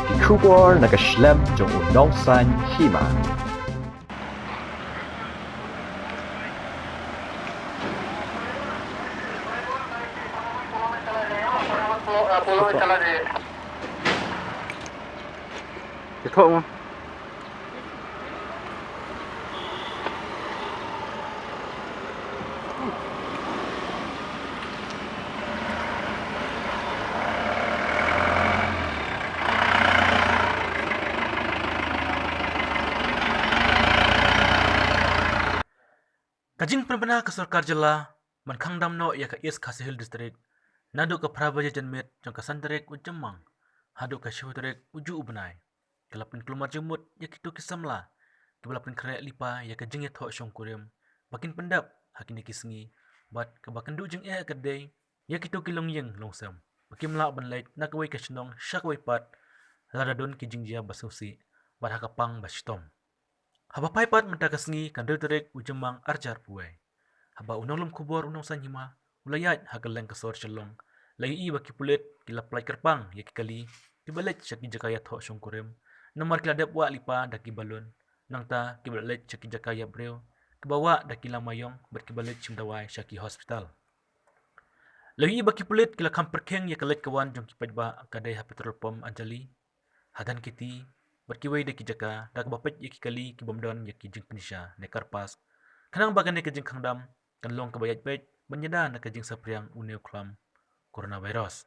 ki kubor na kaslem jong unong san hima. Ito mo. Kajing perbena ke Sarkar Jela, man khang dam no ya ka East Khasi Hill District, nadu ka Prabaja Janmit jong ka Sandarek Ujamang, hadu ka Shudarek Uju Ubnai, kalapin kelumar jemut ya kitu kisamla, kebalapin krek lipa ya ka jingit ho syong kurim, bakin pendap hakin kisngi, bat ka bakan du jeng kadai, ya kitu kilong yeng longsam, bakin mla banlait nakawai ka shnong shakwai pat, ladadon ki jingjia basusi, bat hakapang bastom. Haba paipat mentakasngi kan derek ujemang arjar puai. Haba unolom kubor unong sanyima, ulayat hagaleng kasor chalong. Lagi i baki pulit kila plai kerpang ya kikali, kibalet syaki jakaya tho syongkurem. Namar kila dep wa lipa daki balon, nangta kibalet syaki jakaya breu, kibawa daki lamayong berkibalet cimdawai syaki hospital. Lagi i baki pulit kila kamperkeng ya kalet kawan jong kipadba kadai ha petrol pom Anjali. Hadan kiti berkiwai deki jaka dak bapet yaki kali ki bomdon yaki jing penisha ne karpas kanang bagan ne kejing kangdam kan long kebayat pet menyeda na kejing sapriang uneu klam coronavirus.